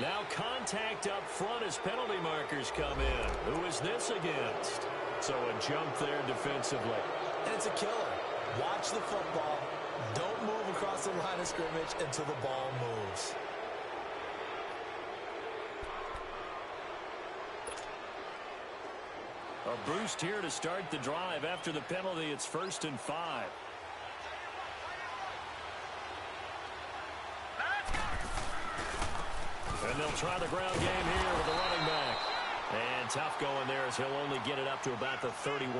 Now contact up front as penalty markers come in. Who is this against? So a jump there defensively. And it's a killer. Watch the football. Don't move across the line of scrimmage until the ball moves. A boost here to start the drive. After the penalty, it's 1st and 5. And they'll try the ground game here with the running back. And tough going there as he'll only get it up to about the 31.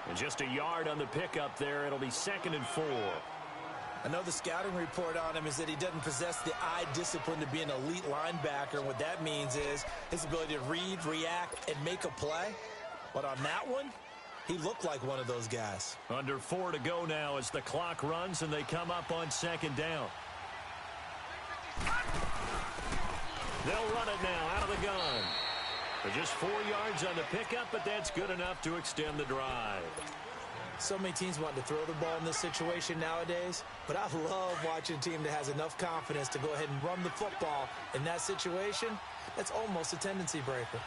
And just a yard on the pickup there. It'll be 2nd and 4. I know the scouting report on him is that he doesn't possess the eye discipline to be an elite linebacker. And what that means is his ability to read, react, and make a play. But on that one, he looked like one of those guys. Under 4 to go now as the clock runs and they come up on 2nd down. They'll run it now out of the gun. For just 4 yards on the pickup, but that's good enough to extend the drive. So many teams want to throw the ball in this situation nowadays, but I love watching a team that has enough confidence to go ahead and run the football in that situation. That's almost a tendency breaker.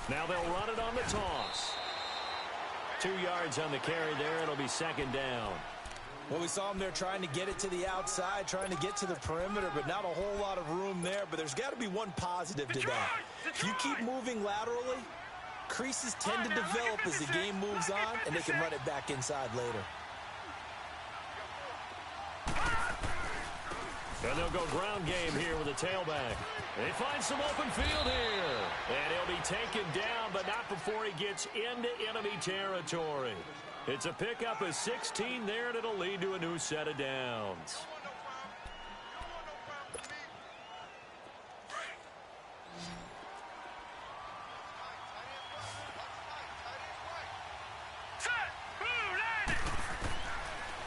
Now they'll run it on the toss. 2 yards on the carry there. It'll be 2nd down. Well, we saw him there trying to get it to the outside, trying to get to the perimeter, but not a whole lot of room there. But there's got to be one positive to that. If you keep moving laterally, creases tend to develop as the game moves on, and they can run it back inside later. And they'll go ground game here with a tailback. They find some open field here. And he'll be taken down, but not before he gets into enemy territory. It's a pickup of 16 there, and it'll lead to a new set of downs.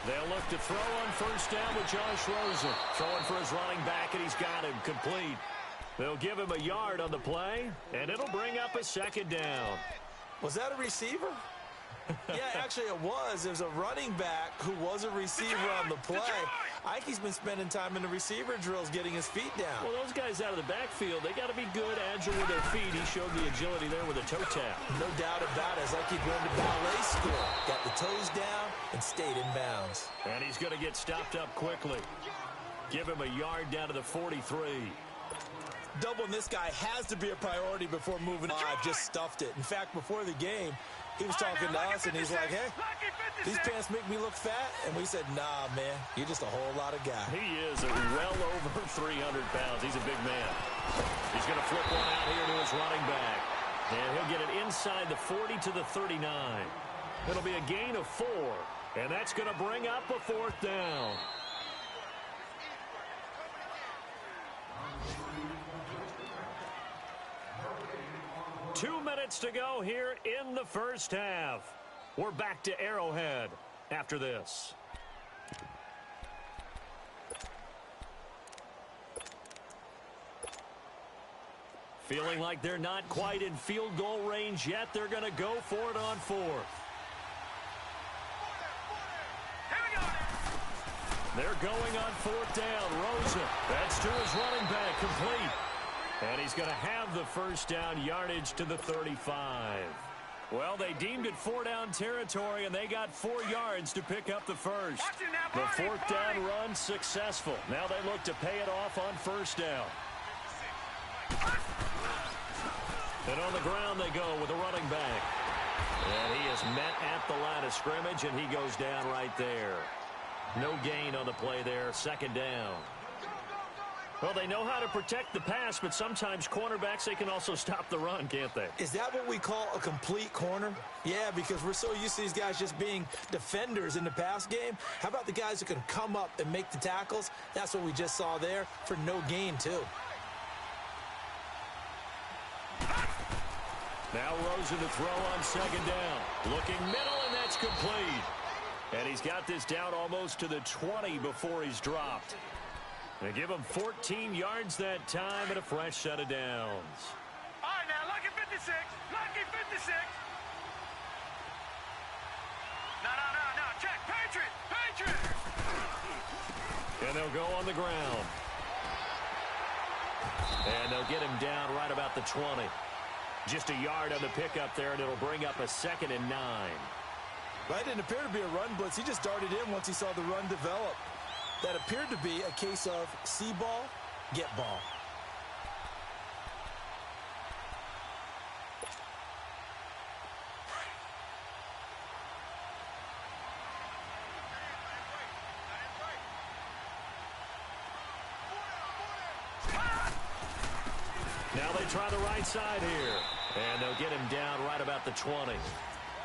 They'll look to throw on 1st down with Josh Rosen. Throwing for his running back, and he's got him complete. They'll give him a yard on the play, and it'll bring up a 2nd down. Was that a receiver? Yeah, actually it was. There's a running back who was a receiver on the play. Ike's been spending time in the receiver drills getting his feet down. Well, those guys out of the backfield, they got to be good, agile with their feet. He showed the agility there with a toe tap. No doubt about it. It's like he'd gone to ballet school. Got the toes down and stayed in bounds. And he's going to get stopped up quickly. Give him a yard down to the 43. Doubling this guy has to be a priority before moving on. I've just stuffed it. In fact, before the game, he was talking to us, and he's like, hey, these pants make me look fat. And we said, nah, man, you're just a whole lot of guy. He is well over 300 pounds. He's a big man. He's going to flip one out here to his running back. And he'll get it inside the 40 to the 39. It'll be a gain of 4. And that's going to bring up a 4th down. Two minutes to go here in the first half. We're back to Arrowhead after this. Feeling like they're not quite in field goal range yet. They're going to go for it on 4th. They're going on 4th down. Rosen, that's to his running back, complete. And he's going to have the 1st down, yardage to the 35. Well, they deemed it 4-down territory, and they got 4 yards to pick up the 1st. The 4th down run successful. Now they look to pay it off on 1st down. And on the ground they go with a running back. And he is met at the line of scrimmage, and he goes down right there. No gain on the play there, 2nd down. Well, they know how to protect the pass, but sometimes cornerbacks, they can also stop the run, can't they? Is that what we call a complete corner? Yeah, because we're so used to these guys just being defenders in the pass game. How about the guys who can come up and make the tackles? That's what we just saw there for no gain, too. Now Rosen to throw on 2nd down. Looking middle, and that's complete. And he's got this down almost to the 20 before he's dropped. They give him 14 yards that time and a fresh set of downs. All right, now, lucky 56. Lucky 56. No. Check. Patriot. And they'll go on the ground. And they'll get him down right about the 20. Just a yard on the pickup there, and it'll bring up a 2nd and 9. That didn't appear to be a run blitz. He just darted in once he saw the run develop. That appeared to be a case of see ball, get ball. Now they try the right side here. And they'll get him down right about the 20.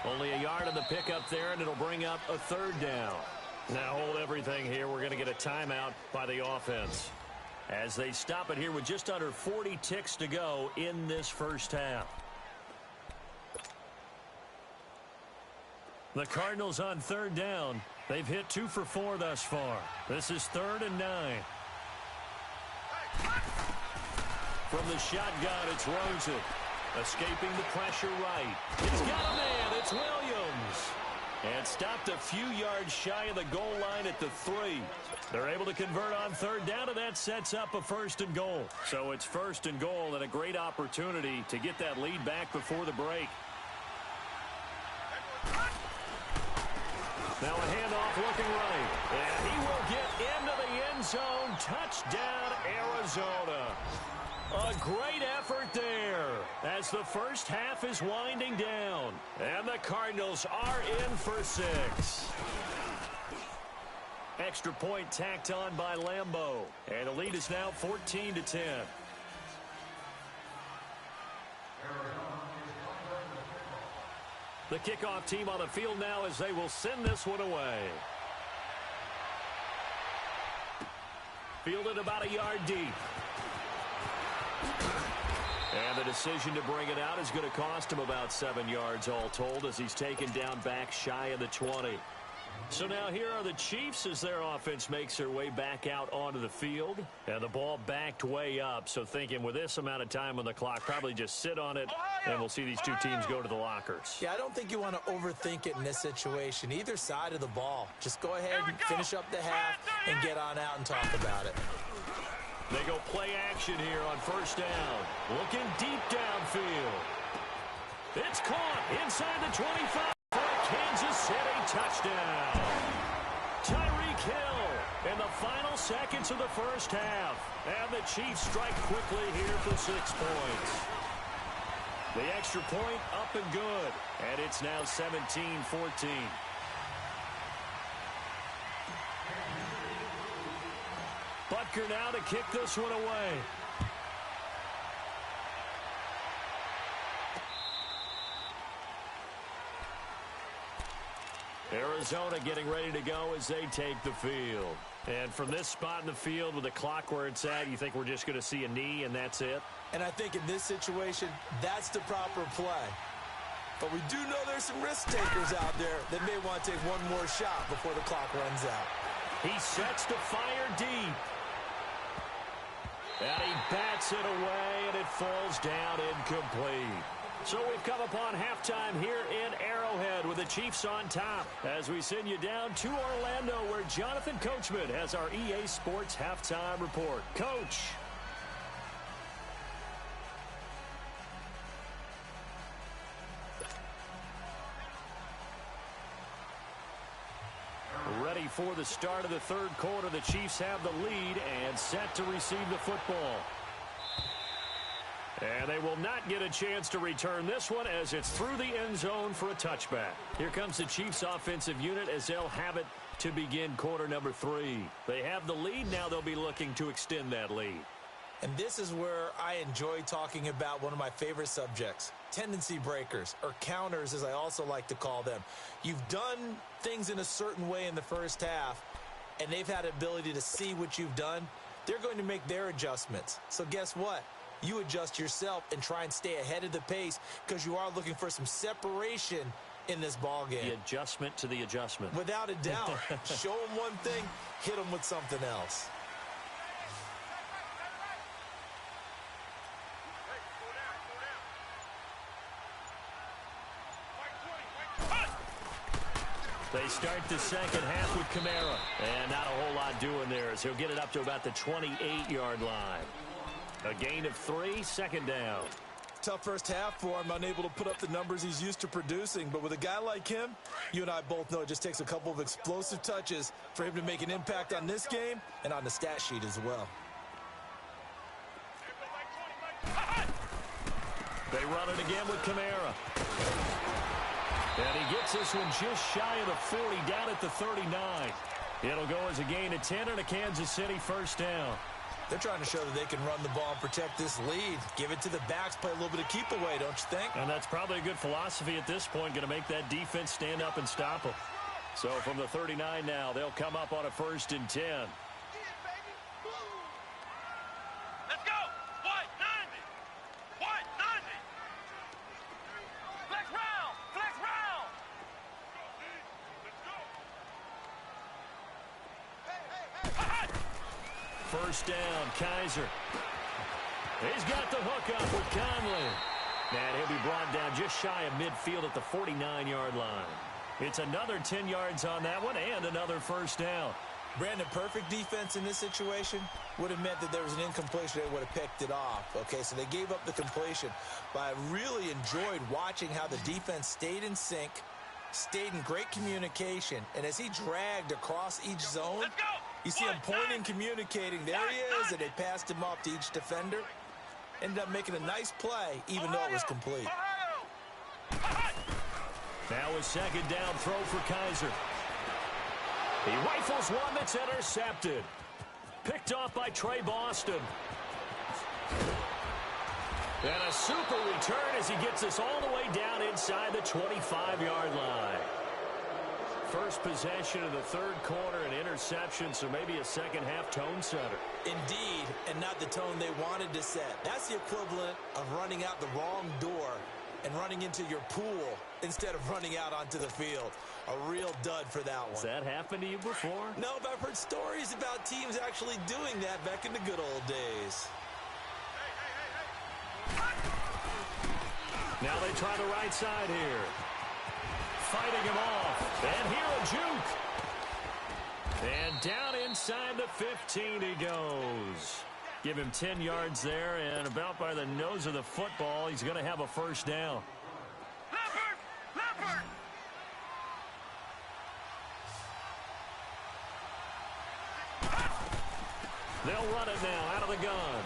Only a yard on the pickup there, and it'll bring up a 3rd down. Now hold everything here. We're going to get a timeout by the offense, as they stop it here with just under 40 ticks to go in this first half. The Cardinals on 3rd down. They've hit 2 for 4 thus far. This is 3rd and 9. From the shotgun, it's Rosen. Escaping the pressure right. He's got a man. It's Williams. And stopped a few yards shy of the goal line at the 3. They're able to convert on 3rd down, and that sets up a 1st and goal. So it's 1st and goal, and a great opportunity to get that lead back before the break. Now a handoff looking right. And he will get into the end zone. Touchdown, Arizona. A great effort there as the first half is winding down. And the Cardinals are in for 6. Extra point tacked on by Lambeau. And the lead is now 14-10. The kickoff team on the field now as they will send this one away. Fielded about a yard deep. And the decision to bring it out is going to cost him about 7 yards all told, as he's taken down back shy of the 20. So now here are the Chiefs as their offense makes their way back out onto the field. And the ball backed way up. So thinking with this amount of time on the clock, probably just sit on it, and we'll see these two teams go to the lockers. Yeah, I don't think you want to overthink it in this situation. Either side of the ball. Just go ahead and finish up the half and get on out and talk about it. They go play action here on 1st down. Looking deep downfield. It's caught inside the 25 for a Kansas City touchdown. Tyreek Hill in the final seconds of the first half. And the Chiefs strike quickly here for 6 points. The extra point up and good. And it's now 17-14. Butker now to kick this one away. Arizona getting ready to go as they take the field. And from this spot in the field with the clock where it's at, you think we're just going to see a knee and that's it? And I think in this situation, that's the proper play. But we do know there's some risk takers out there that may want to take one more shot before the clock runs out. He sets to fire deep. And he bats it away, and it falls down incomplete. So we've come upon halftime here in Arrowhead with the Chiefs on top as we send you down to Orlando, where Jonathan Coachman has our EA Sports halftime report. Coach. Ready for the start of the 3rd quarter. The Chiefs have the lead and set to receive the football. And they will not get a chance to return this one as it's through the end zone for a touchback. Here comes the Chiefs offensive unit as they'll have it to begin quarter number 3. They have the lead. Now they'll be looking to extend that lead. And this is where I enjoy talking about one of my favorite subjects, tendency breakers, or counters as I also like to call them. You've done things in a certain way in the first half, and they've had ability to see what you've done. They're going to make their adjustments. So guess what? You adjust yourself and try and stay ahead of the pace because you are looking for some separation in this ball game. The adjustment to the adjustment. Without a doubt. Show them one thing, hit them with something else. They start the second half with Kamara. And not a whole lot doing there as he'll get it up to about the 28-yard line. A gain of 3, second down. Tough first half for him, unable to put up the numbers he's used to producing. But with a guy like him, you and I both know it just takes a couple of explosive touches for him to make an impact on this game and on the stat sheet as well. They run it again with Kamara. And he gets this one just shy of the 40, down at the 39. It'll go as a gain of 10 and a Kansas City first down. They're trying to show that they can run the ball and protect this lead. Give it to the backs, play a little bit of keep away, don't you think? And that's probably a good philosophy at this point, going to make that defense stand up and stop them. So from the 39 now, they'll come up on a 1st and 10. Let's go. White 90. White 90. Flex round. Flex round. Let's go. First down, Kaiser. He's got the hook up with Conley. And he'll be brought down just shy of midfield at the 49-yard line. It's another 10 yards on that one and another first down. Brandon, perfect defense in this situation would have meant that there was an incompletion. They would have picked it off. Okay, so they gave up the completion. But I really enjoyed watching how the defense stayed in sync, stayed in great communication. And as he dragged across each zone, you see him pointing, communicating. There he is, and they passed him off to each defender. Ended up making a nice play, even though it was complete. Now a second down throw for Kaiser. He rifles one that's intercepted. Picked off by Trey Boston. And a super return as he gets us all the way down inside the 25-yard line. First possession of the third quarter, an interception, so maybe a second-half tone setter. Indeed, and not the tone they wanted to set. That's the equivalent of running out the wrong door and running into your pool instead of running out onto the field. A real dud for that one. Has that happened to you before? No, but I've heard stories about teams actually doing that back in the good old days. Now they try the right side here. Fighting him off. And here a juke. And down inside the 15 he goes. Give him 10 yards there, and about by the nose of the football, he's going to have a first down. Leopard! They'll run it now out of the gun.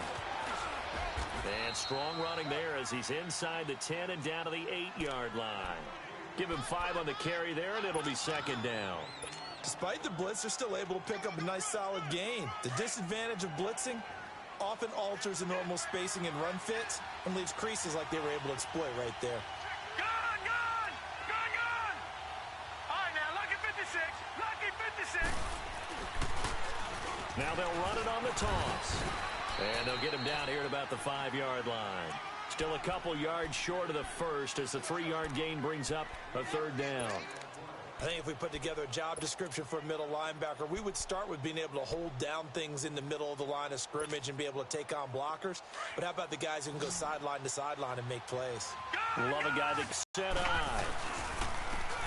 And strong running there as he's inside the 10 and down to the 8-yard line. Give him 5 on the carry there, and it'll be second down. Despite the blitz, they're still able to pick up a nice solid gain. The disadvantage of blitzing often alters the normal spacing and run fits and leaves creases like they were able to exploit right there. Gun! All right, now, lucky 56. Lucky 56. Now they'll run it on the toss. And they'll get him down here at about the 5-yard line. Still a couple yards short of the first as the 3-yard gain brings up a third down. I think if we put together a job description for a middle linebacker, we would start with being able to hold down things in the middle of the line of scrimmage and be able to take on blockers. But how about the guys who can go sideline to sideline and make plays? Love a guy that set eye.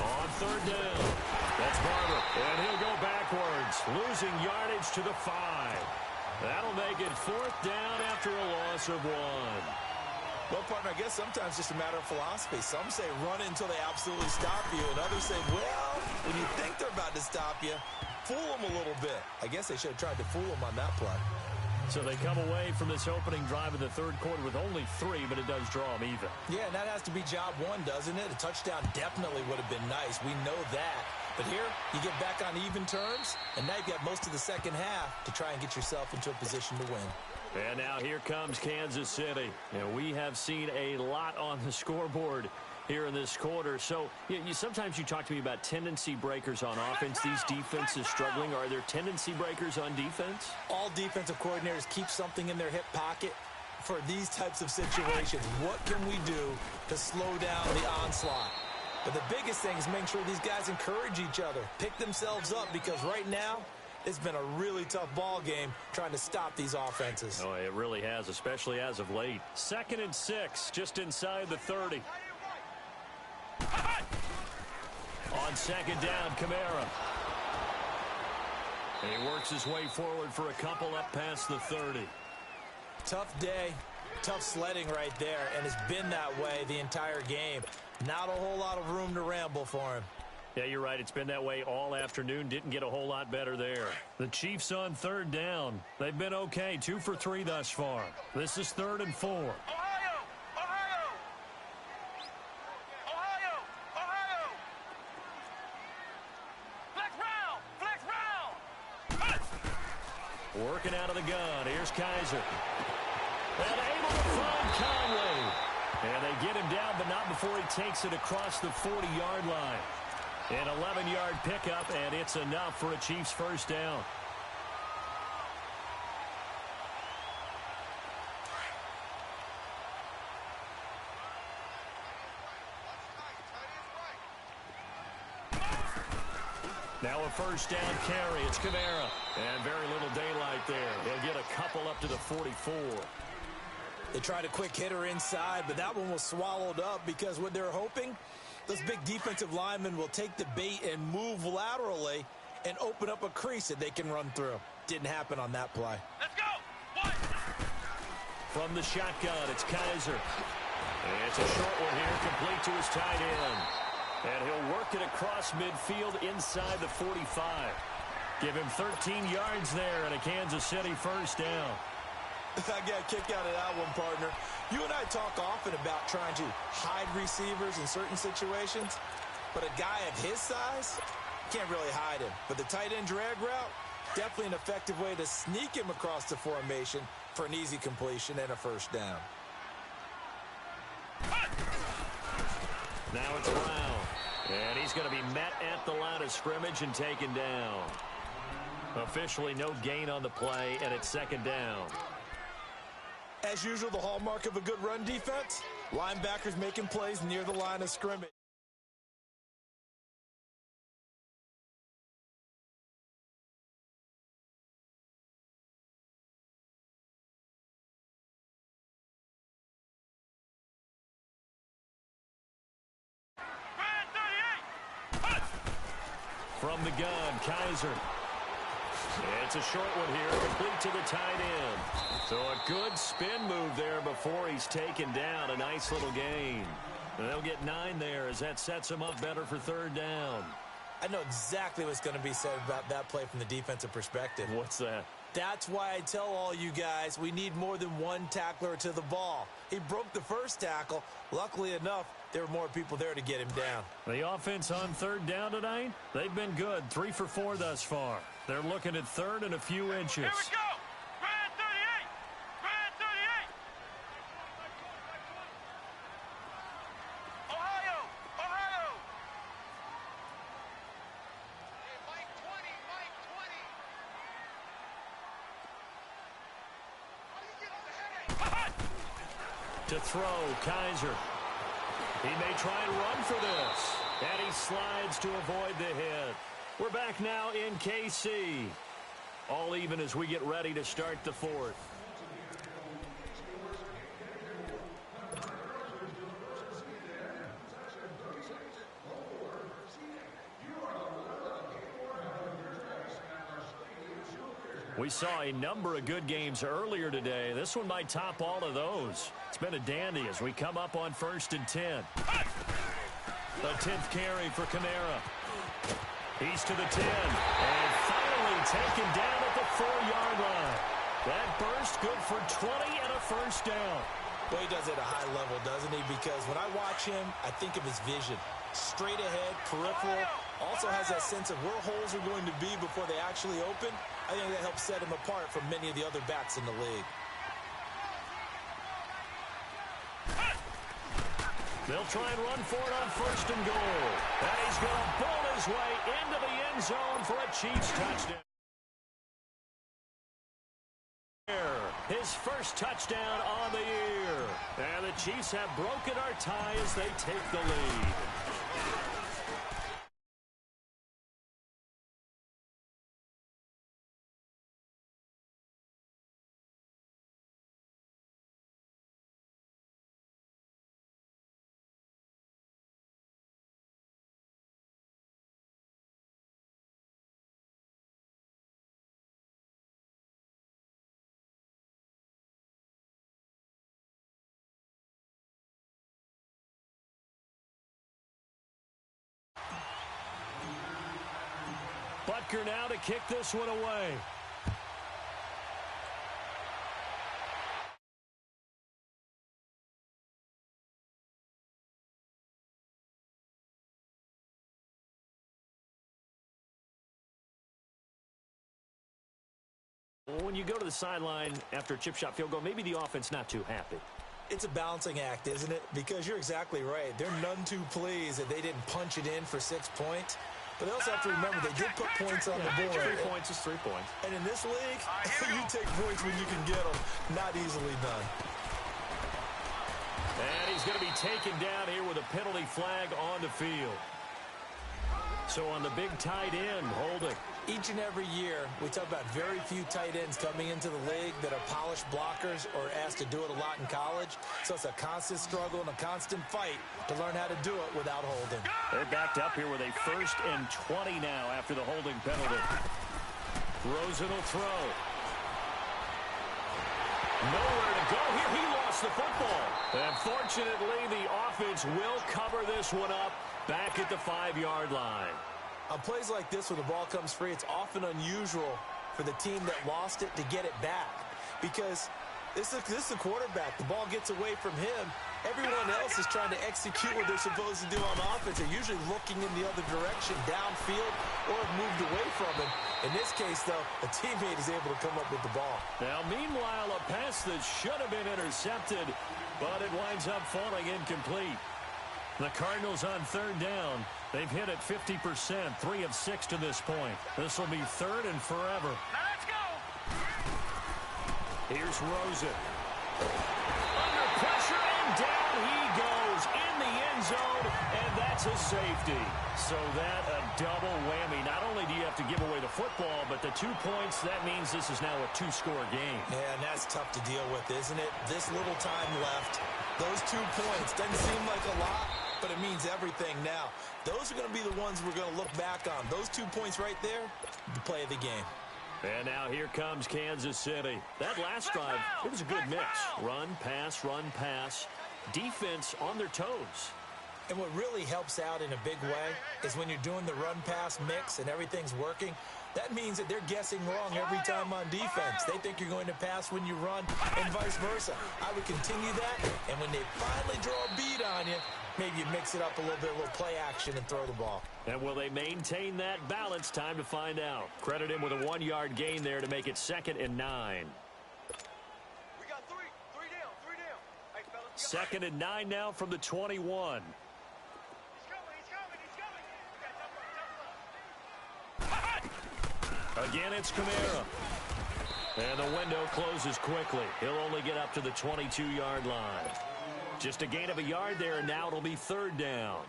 On third down. That's Barber. And he'll go backwards, losing yardage to the 5. That'll make it 4th down after a loss of 1. Well, partner, I guess sometimes it's just a matter of philosophy. Some say run it until they absolutely stop you, and others say, well, when you think they're about to stop you, fool them a little bit. I guess they should have tried to fool them on that play. So they come away from this opening drive of the third quarter with only 3, but it does draw them even. Yeah, and that has to be job 1, doesn't it? A touchdown definitely would have been nice. We know that. But here, you get back on even terms, and now you've got most of the second half to try and get yourself into a position to win. And now here comes Kansas City. And we have seen a lot on the scoreboard here in this quarter. So sometimes you talk to me about tendency breakers on offense. These defenses struggling. Are there tendency breakers on defense? All defensive coordinators keep something in their hip pocket for these types of situations. What can we do to slow down the onslaught? But the biggest thing is making sure these guys encourage each other, pick themselves up, because right now, it's been a really tough ball game trying to stop these offenses. Oh, it really has, especially as of late. 2nd and 6, just inside the 30. On second down, Kamara. And he works his way forward for a couple up past the 30. Tough day, tough sledding right there, and it's been that way the entire game. Not a whole lot of room to ramble for him. Yeah, you're right. It's been that way all afternoon. Didn't get a whole lot better there. The Chiefs on third down. They've been okay. 2 for 3 thus far. This is 3rd and 4. Ohio! Ohio! Ohio! Ohio! Flex round! Working out of the gun. Here's Kaiser. And able to find Conley. And they get him down, but not before he takes it across the 40-yard line. An 11-yard pickup, and it's enough for a Chiefs first down. Now a first down carry. It's Kamara. And very little daylight there. He'll get a couple up to the 44. They tried a quick hitter inside, but that one was swallowed up because what they're hoping, those big defensive linemen will take the bait and move laterally and open up a crease that they can run through. Didn't happen on that play. Let's go! One! From the shotgun, it's Kaiser. And it's a short one here, complete to his tight end. And he'll work it across midfield inside the 45. Give him 13 yards there and a Kansas City first down. I got a kick out of that one, partner. You and I talk often about trying to hide receivers in certain situations, but a guy of his size can't really hide him. But the tight end drag route, definitely an effective way to sneak him across the formation for an easy completion and a first down. Now it's Brown. And he's going to be met at the line of scrimmage and taken down. Officially no gain on the play, and it's second down. As usual, the hallmark of a good run defense, linebackers making plays near the line of scrimmage. From the gun, Kaiser. It's a short one here, complete to the tight end. So a good spin move there before he's taken down. A nice little gain. And they'll get 9 there as that sets him up better for third down. I know exactly what's going to be said about that play from the defensive perspective. What's that? That's why I tell all you guys we need more than one tackler to the ball. He broke the first tackle. Luckily enough, there were more people there to get him down. The offense on third down tonight, they've been good. 3 for 4 thus far. They're looking at third and a few inches. Here we go! Grand 38! Grand 38! Ohio! Ohio! Hey, Mike 20! Mike 20! How do you get on the headache? To throw, Kaiser. He may try and run for this. And he slides to avoid the hit. We're back now in KC. All even as we get ready to start the fourth. We saw a number of good games earlier today. This one might top all of those. It's been a dandy as we come up on 1st and 10. The 10th carry for Kamara. He's to the 10. And finally taken down at the 4-yard line. That burst good for 20 and a first down. Well, he does it at a high level, doesn't he? Because when I watch him, I think of his vision. Straight ahead, peripheral. Also has that sense of where holes are going to be before they actually open. I think that helps set him apart from many of the other backs in the league. They'll try and run for it on 1st and goal. And he's going to bowl his way into the end zone for a Chiefs touchdown. His first touchdown on the year. And the Chiefs have broken our tie as they take the lead. Butker now to kick this one away. When you go to the sideline after a chip shot field goal, maybe the offense not too happy. It's a balancing act, isn't it? Because you're exactly right. They're none too pleased that they didn't punch it in for 6 points. But they also have to remember they did put points on the board. 3 points is 3 points. And in this league, you take points when you can get them. Not easily done. And he's going to be taken down here with a penalty flag on the field. So on the big tight end, holding. Each and every year, we talk about very few tight ends coming into the league that are polished blockers or asked to do it a lot in college. So it's a constant struggle and a constant fight to learn how to do it without holding. They're backed up here with a 1st and 20 now after the holding penalty. Rosen will throw. Nowhere to go here. He lost the football. And fortunately, the offense will cover this one up back at the 5-yard line. On plays like this where the ball comes free, it's often unusual for the team that lost it to get it back. Because this is a quarterback. The ball gets away from him. Everyone else is trying to execute what they're supposed to do on offense. They're usually looking in the other direction, downfield, or have moved away from him. In this case, though, a teammate is able to come up with the ball. Now, meanwhile, a pass that should have been intercepted, but it winds up falling incomplete. The Cardinals on 3rd down. They've hit it 50%, 3 of 6 to this point. This will be 3rd and forever. Now let's go. Here's Rosen. Under pressure, and down he goes in the end zone, and that's a safety. So that a double whammy. Not only do you have to give away the football, but the 2 points, that means this is now a 2-score game. Yeah, and that's tough to deal with, isn't it? This little time left. Those 2 points doesn't seem like a lot, but it means everything now. Those are going to be the ones we're going to look back on. Those 2 points right there, the play of the game. And now here comes Kansas City. That last drive, it was a good mix. Run, pass, defense on their toes. And what really helps out in a big way is when you're doing the run-pass mix and everything's working, that means that they're guessing wrong every time on defense. They think you're going to pass when you run and vice versa. I would continue that, and when they finally draw a beat on you, maybe you mix it up a little bit, a little play action and throw the ball. And will they maintain that balance? Time to find out. Credit him with a 1-yard gain there to make it 2nd and 9. We got three down. Hey, fellas, 2nd and 9 now from the 21. He's coming. Again, it's Kamara. And the window closes quickly. He'll only get up to the 22-yard line. Just a gain of a yard there, and now it'll be 3rd down.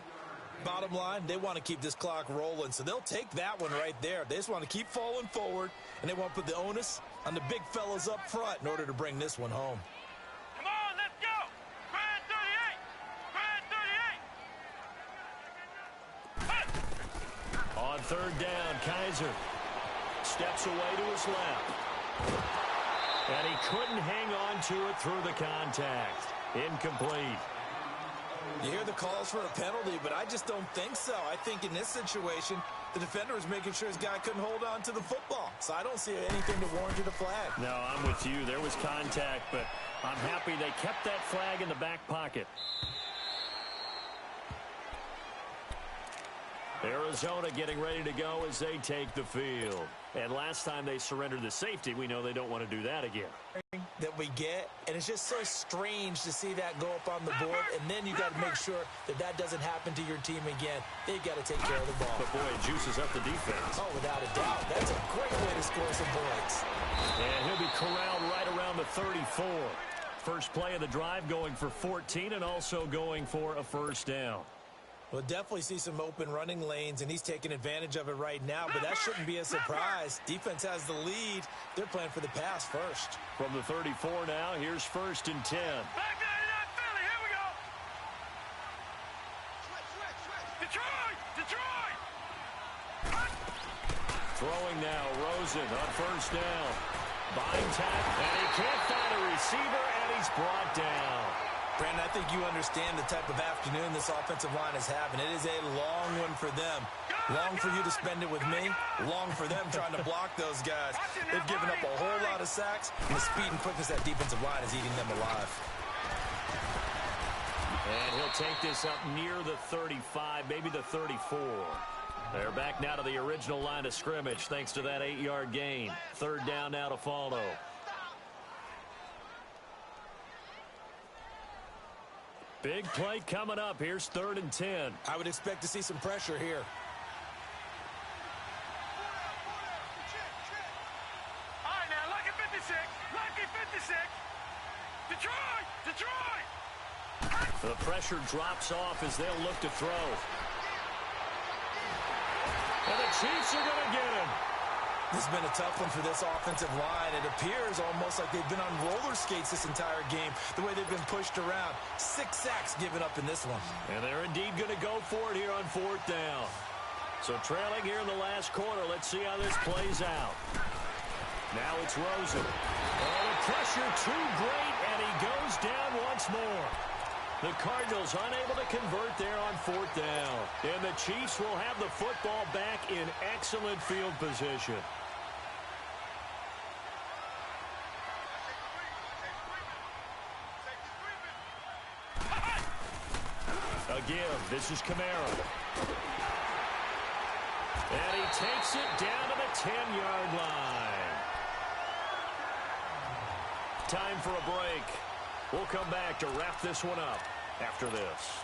Bottom line, they want to keep this clock rolling, so they'll take that one right there. They just want to keep falling forward, and they want to put the onus on the big fellas up front in order to bring this one home. Come on, let's go. Brad 38. On 3rd down, Kaiser steps away to his left. And he couldn't hang on to it through the contact. Incomplete. You hear the calls for a penalty, but I just don't think so. I think in this situation, the defender was making sure his guy couldn't hold on to the football. So I don't see anything to warrant a flag. No, I'm with you. There was contact, but I'm happy they kept that flag in the back pocket. Arizona getting ready to go as they take the field. And last time they surrendered the safety, we know they don't want to do that again. That we get, and it's just so strange to see that go up on the board, and then you got to make sure that that doesn't happen to your team again. They've got to take care of the ball. But boy, it juices up the defense. Oh, without a doubt. That's a great way to score some points. And he'll be corralled right around the 34. First play of the drive going for 14 and also going for a 1st down. We'll definitely see some open running lanes, and he's taking advantage of it right now, but that shouldn't be a surprise. Defense has the lead. They're playing for the pass first. From the 34 now, here's 1st and 10. Back 99 Philly, here we go. Detroit. Throwing now, Rosen on 1st down. Bind tap, and he can't find a receiver, and he's brought down. Brandon, I think you understand the type of afternoon this offensive line is having. It is a long one for them. Long for you to spend it with me. Long for them trying to block those guys. They've given up a whole lot of sacks, and the speed and quickness of that defensive line is eating them alive. And he'll take this up near the 35, maybe the 34. They're back now to the original line of scrimmage thanks to that 8-yard gain. Third down now to follow. Big play coming up. Here's 3rd and 10. I would expect to see some pressure here. All right, now, lucky 56. Lucky 56. Detroit! Detroit! The pressure drops off as they'll look to throw. And the Chiefs are going to get him. This has been a tough one for this offensive line. It appears almost like they've been on roller skates this entire game, the way they've been pushed around. 6 sacks given up in this one. And they're indeed going to go for it here on 4th down. So trailing here in the last quarter. Let's see how this plays out. Now it's Rosen. Oh, the pressure too great, and he goes down once more. The Cardinals unable to convert there on 4th down. And the Chiefs will have the football back in excellent field position. Again, this is Kamara. And he takes it down to the 10-yard line. Time for a break. We'll come back to wrap this one up after this.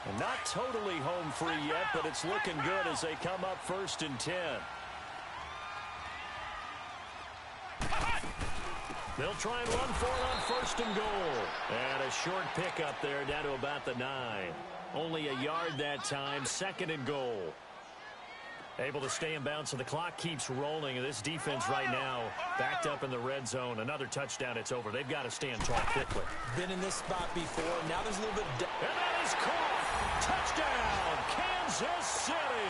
And not totally home free yet, but it's looking good as they come up 1st and 10. They'll try and run for it on 1st and goal. And a short pickup there down to about the 9. Only a yard that time. 2nd and goal. Able to stay in bounds, so the clock keeps rolling. This defense right now backed up in the red zone. Another touchdown, it's over. They've got to stand tall quickly. Been in this spot before. Now there's a little bit of... And that is caught. Touchdown, Kansas City.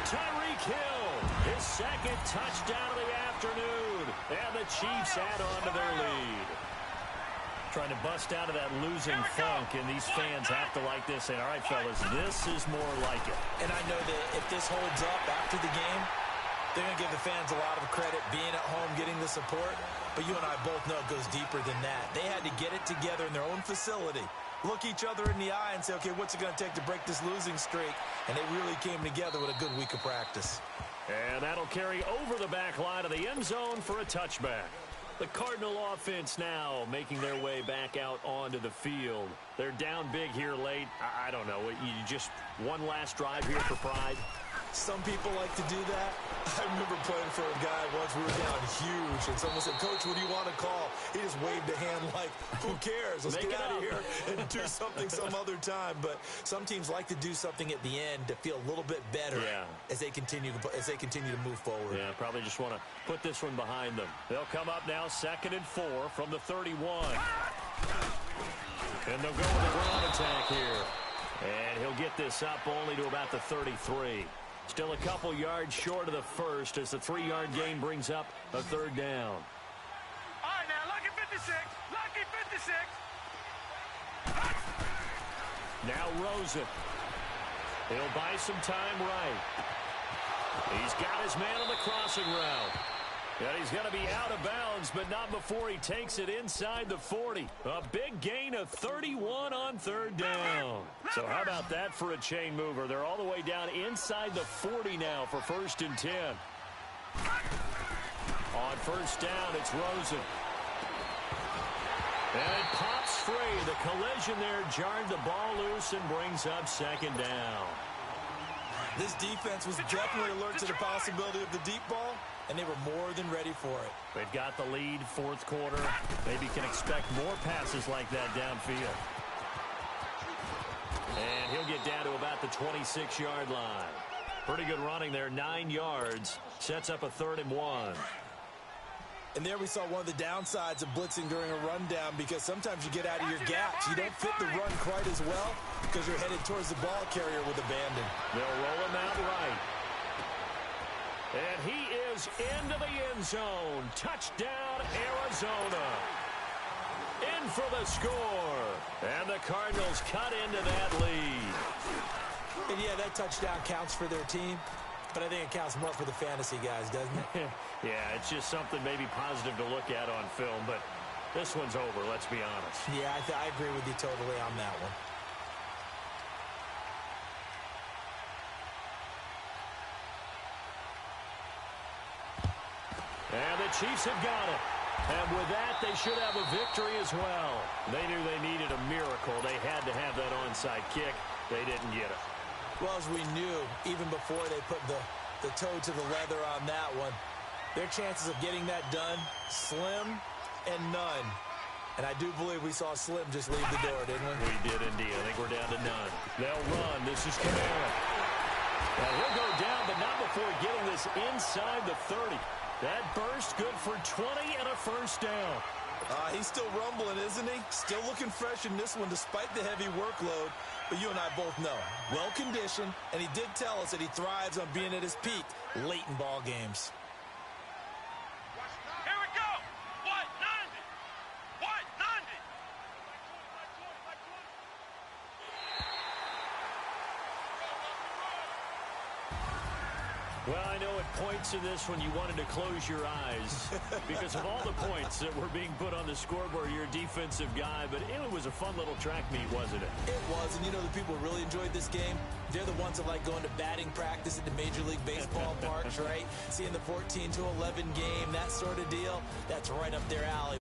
Tyreek Hill, his 2nd touchdown of the afternoon. And the Chiefs add on to their lead. Trying to bust out of that losing funk, and these fans have to like this. And, all right, fellas, this is more like it. And I know that if this holds up after the game, they're going to give the fans a lot of credit being at home, getting the support. But you and I both know it goes deeper than that. They had to get it together in their own facility, look each other in the eye and say, okay, what's it going to take to break this losing streak? And they really came together with a good week of practice. And that'll carry over the back line of the end zone for a touchback. The Cardinal offense now making their way back out onto the field. They're down big here late. I don't know. You just one last drive here for pride. Some people like to do that. I remember playing for a guy once. We were down huge, and someone said, Coach, what do you want to call? He just waved a hand like, who cares? Let's get out of here and do something some other time. But some teams like to do something at the end to feel a little bit better as they continue to move forward. Yeah, probably just want to put this one behind them. They'll come up now 2nd and 4 from the 31. And they'll go with a ground attack here. And he'll get this up only to about the 33. Still a couple yards short of the first as the 3-yard gain brings up a 3rd down. All right, now, lucky 56. Lucky 56. Now Rosen. He'll buy some time right. He's got his man on the crossing route. And he's going to be out of bounds, but not before he takes it inside the 40. A big gain of 31 on 3rd down. So how about that for a chain mover? They're all the way down inside the 40 now for 1st and 10. On 1st down, it's Rosen. And it pops free. The collision there jarred the ball loose and brings up 2nd down. This defense was definitely alert to the possibility of the deep ball, and they were more than ready for it. They've got the lead, 4th quarter. Maybe can expect more passes like that downfield. And he'll get down to about the 26-yard line. Pretty good running there, 9 yards. Sets up a 3rd and 1. And there we saw one of the downsides of blitzing during a rundown, because sometimes you get out of your gaps. You don't fit the run quite as well because you're headed towards the ball carrier with abandon. They'll roll him out right. And he is into the end zone. Touchdown, Arizona. in for the score. And the Cardinals cut into that lead. And yeah, that touchdown counts for their team, but I think it counts more for the fantasy guys, doesn't it? Yeah, it's just something maybe positive to look at on film, but this one's over, let's be honest. Yeah, I agree with you totally on that one. And the Chiefs have got it. And with that, they should have a victory as well. They knew they needed a miracle. They had to have that onside kick. They didn't get it. Well, as we knew, even before they put the toe to the leather on that one, their chances of getting that done, slim and none. And I do believe we saw Slim just leave the door, didn't we? We did indeed. I think we're down to none. They'll run. This is Kamara. Now he'll go down, but not before getting this inside the 30. That burst good for 20 and a first down. He's still rumbling, isn't he? Still looking fresh in this one despite the heavy workload. But you and I both know, well-conditioned, and he did tell us that he thrives on being at his peak late in ball games. Here we go. White 90. White 90. Well, I know at points in this one you wanted to close your eyes because of all the points that were being put on the scoreboard. You're a defensive guy, but it was a fun little track meet, wasn't it? It was, and you know the people who really enjoyed this game? They're the ones that like going to batting practice at the Major League Baseball parks, right? Seeing the 14-11 game, that sort of deal, that's right up their alley.